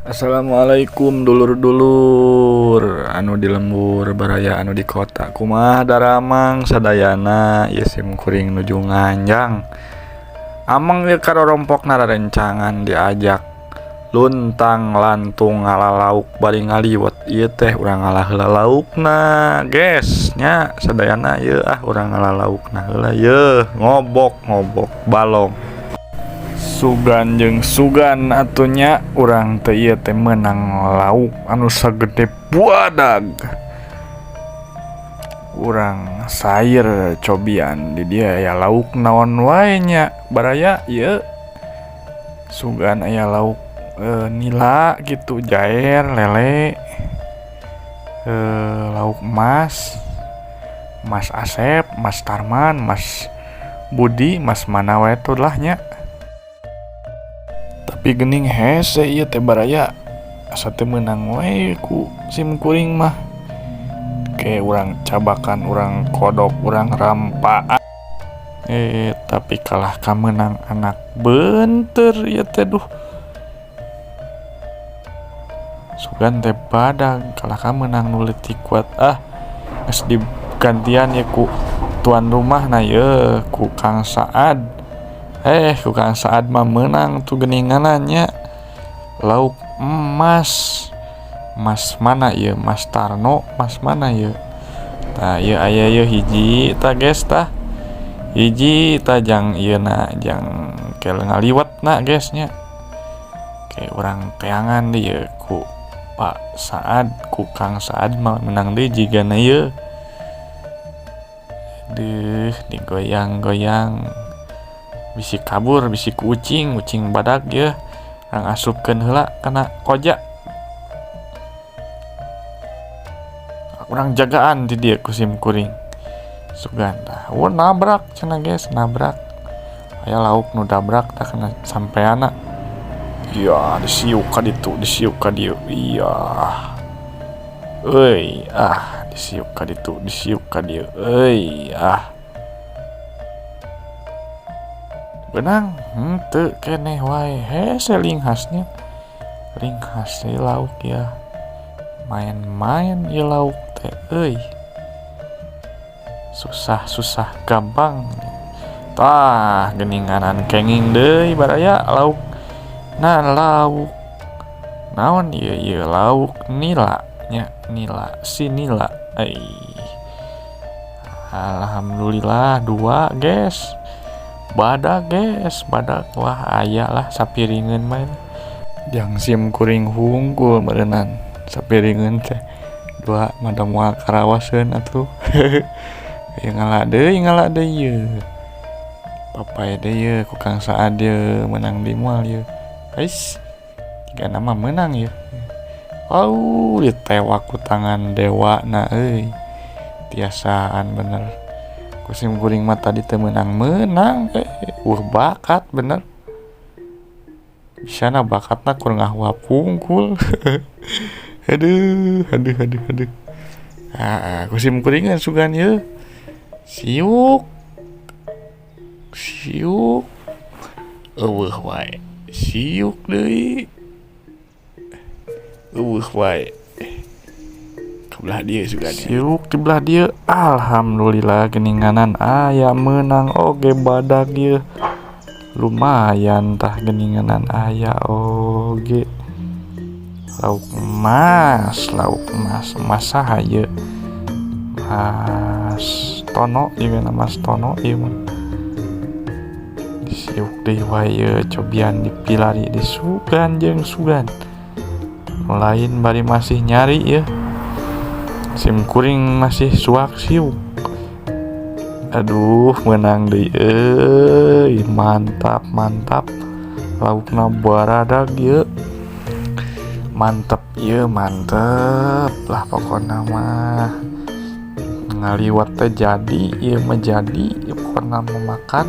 Assalamualaikum dulur-dulur anu di lembur baraya anu di kota kumaha daramang sadayana ieu sim kuring nuju nganjang amang ieu karorompok nararencangan diajak luntang lantung ngalalauk bari ngaliwet ieu teh urang ngalah heula laukna geus nya sadayana ieu urang ngalah laukna heula yeuh ngobok balong Sugan jeung sugan atunya urang teh ieu teh meunang lauk anu sagede buadag. Urang sair cobian di dia aya lauk naon wae nya baraya ieu sugan aya lauk nila gitu jaer lele lauk mas Asep, Mas Tarman, Mas Budi, Mas mana wae tuh lah nya. Tapi gening hese ieu teh baraya asa teu meunang wae ku sim kuring mah. Ke urang cabakan, urang kodok, urang rampaan. Tapi kalah ka meunang anak beunteur ieu teh duh. Sugan teh badag kalah ka meunang nu leutik kuat geus digantian ya ku tuan rumah na ieu ku Kang Saad. Ku Kang Saad mah menang tuh geningananya lauk emas mana ieu Mas Tarno Mas mana ieu tah ieu aya ieu hiji tah geus tah hiji tah jang ieu na jang kel ngaliwet na geus nya ke urang teangan dieu ku Pak Saad ku Kang Saad mah menang deui jigana ieu digoyang-goyang bisi kabur bisi kucing badag ya rang asupkeun heula kana koja urang jagaan di dieu ku sim kuring sugan tah nabrak cenah geus nabrak aya lauk nu dabrak tah kana sampeana iya disiuk ka ditu disiuk ka dieu iya euy disiuk ka ditu disiuk ka dieu euy benang henteu keneh wae hese linghasnya linghas ieu lauk ya main-main ieu lauk teh euy susah gampang tah geninganan kenging deui baraya lauk lauk naon ieu lauk nila nya nila si nila alhamdulillah dua guys badag wah aya lah sapiringeun main jang sim kuring hungkul meureunnan sapiringeun teh dua mada moal karawaseun atuh aya ngala deui ieu papai deui ku Kang Saad ieu menang di moal ieu ais jigana mah meunang ieu ditewak ku tangan dewa na euy tiasaan bener kusim kuring mah tadi teh menang bakat bener bisana bakatna kurang ngahwa pungkul aduh kusim kuringan sugan ieu siuk eueuh wae siuk deui eueuh wae belah dia sugan siuk di belah dia alhamdulillah geninganan aya menang oge badag ieu lumayan tah geninganan aya oge lauk emas saha ieu Mas Tono ieu Mas Tono ieu mah disiuk deui wae ieu cobian dipilari di sugan jeung sugan nu lain bari masih nyari ieu sim kuring masih suak siuk aduh menang deui euy mantap laukna baradag ieu mantep lah pokona mah ngaliwat teh jadi ieu mah jadi pokona mah makan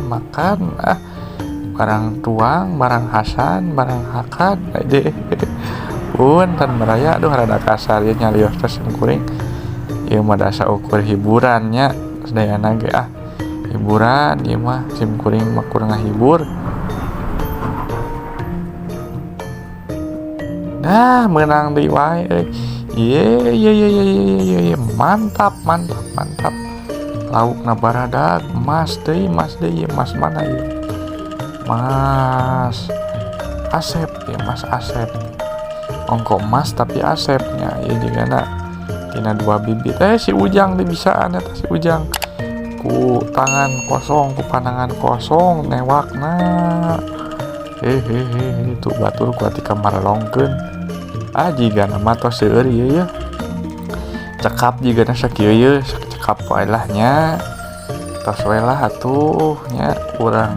barang tuang barang hasan barang hakan aja punten baraya aduh rada kasar ieu nyalios teh sim kuring ieu mah dasa ukur hiburannya sadayana ge hiburan ieu mah sim kuring mah kurang ngahibur Nah, menang deui wae euy. Ye, mantap. Laukna baradag, emas deui, emas mana ieu? Mas Asep ya, Mas Asep. Ongko emas tapi Asepnya ya jigana tina 2 bibit. Si Ujang teh bisaan eta si Ujang. Ku tangan kosong, ku pandangan kosong newakna. Itu batur ku ati kamar longkeun. Jigana mah tos seueur ieu ya. Cekap jigana sakieu ye, cekap wae lah nya. Tos we lah atuh nya urang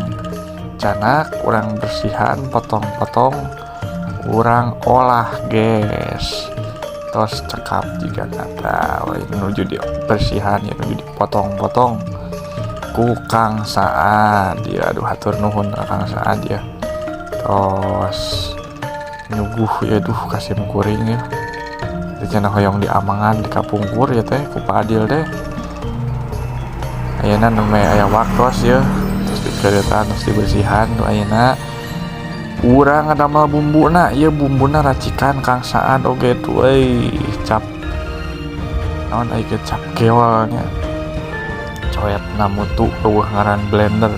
canak, urang bersihan potong-potong, urang olah guys. Tos cekap jigana tah menuju di bersihan ya, menuju dipotong-potong ku Kang Saad ya. Aduh hatur nuhun Kang Saad ya. Tos nyuguh ya, duh kasih kuring ya. Cenah hoyong diamangan di kapungkur ya teh ku Pak Adil teh. Ayeuna nu me aya waktos ya, terus dikeureutan terus dibersihan nu ayeuna. Urang ngadamel bumbuna, ieu bumbuna racikan Kang Saad oge tuh cap naon aya ge cap keol nya. Coetna mutu eueuh ngaran blender.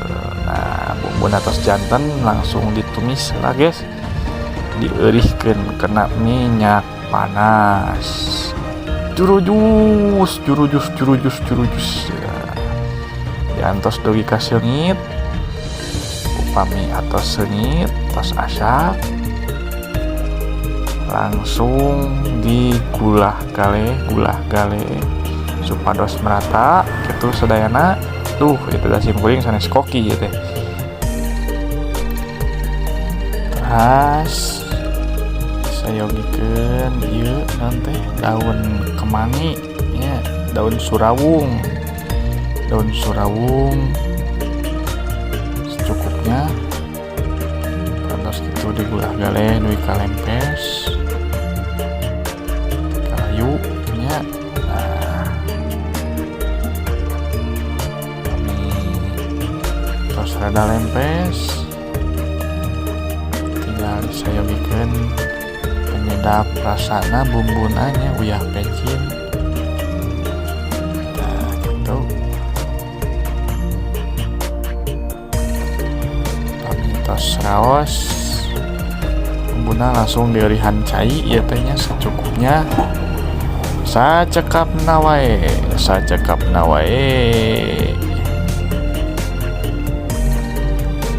Nah, bumbuna tos janten langsung ditumis lah guys. Dieurihkeun kena minyak panas. Jurujus ya. Diantos dugi ka seungit. Upami atos seungit, tos asap langsung digulah gale supados merata kitu sadayana. Tuh itu dasim kuring sanes koki ya teh. Terus sayogikeun ieu nanti daun kemangi ya, daun surawung secukupnya. Terus itu digulah galeh nuy kalempes kayu nya. Nah, kami terus rada lempes tinggal sayogikeun penyedap rasana bumbunanya uyah pecin. Nah gitu kami tos raos bumbuna langsung dierihan cai ya tehnya secukupnya. Sacekapna wae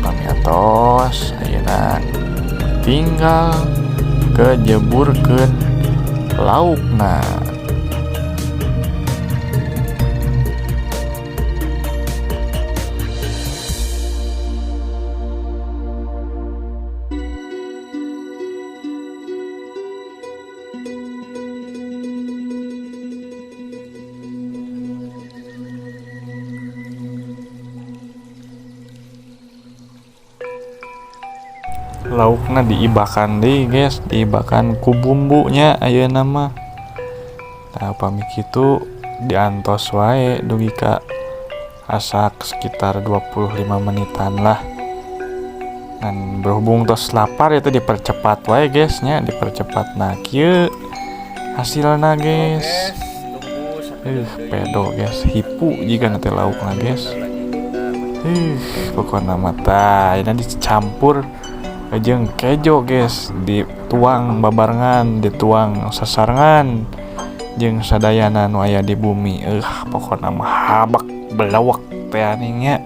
kami atos ayeuna tinggal kejeburkeun laukna. Laukna diibakan deh guys, diibakan ku bumbunya ayeuna mah. Nah upami kitu diantos wae dugi ka asak sekitar 25 menitan lah. Dan berhubung tos lapar itu dipercepat wae guys nya, dipercepat. Nah kieu hasilna guys. Pedo guys, hipu jika nanti laukna guys. Pokoknya mata ini dicampur jeung kejo guys, dituang babarengan, dituang sasarengan jeung sadayana nu aya di bumi. Pokona mah habak belawak teh aningnya.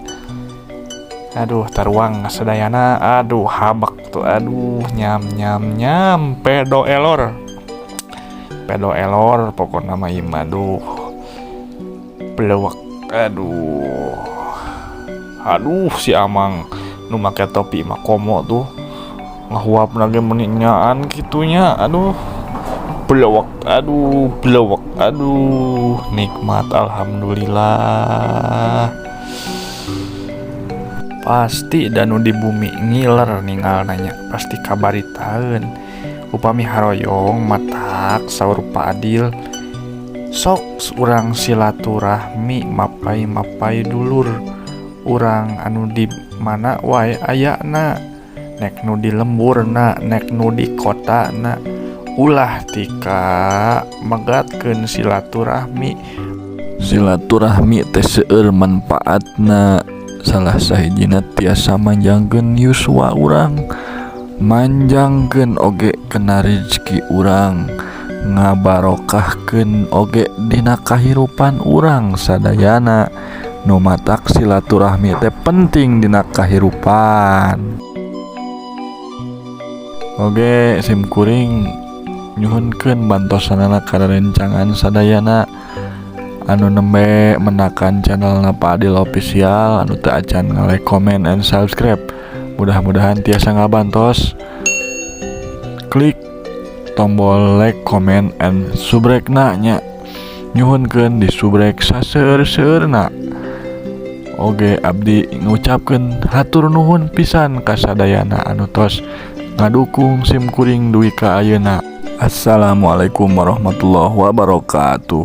Aduh taruang sadayana, aduh habak tuh, aduh nyam pedo elor pokona mah ieu mah aduh belawak. Aduh si Amang nu make topi mah komo tuh ngahuap lagi meniknyaan gitunya. Aduh belawak, nikmat alhamdulillah. Pasti danu di bumi ngiler ninggal nanya, pasti kabaritaeun upami haroyong matak saur Pak Adil sok urang silaturahmi mapai dulur urang anu di mana wae ayana, nek nu di lemburna, nek nu di kotana, ulah tika megatkeun silaturahmi teh seueur manfaatna. Salah sahijina tiasa manjangkeun yuswa urang, manjangkeun oge kena rezeki urang, ngabarokahkeun oge dina kahirupan urang sadayana. Nu matak silaturahmi teh penting dina kahirupan. Oge simkuring nyuhunkeun bantosanana ka rencangan sadayana anu nembe menakan channelna Pak Adil Official, anu teu acan nge-like, comment, and subscribe. Mudah-mudahan tiasa ngabantos. Klik tombol like, comment, and subrek-na nya. Nyuhunkeun di subrek saseur-seurna. Oge abdi ngucapkeun hatur nuhun pisan ka sadayana anu tos ngadukung simkuring duwi ka ayeuna. Assalamualaikum warahmatullahi wabarakatuh.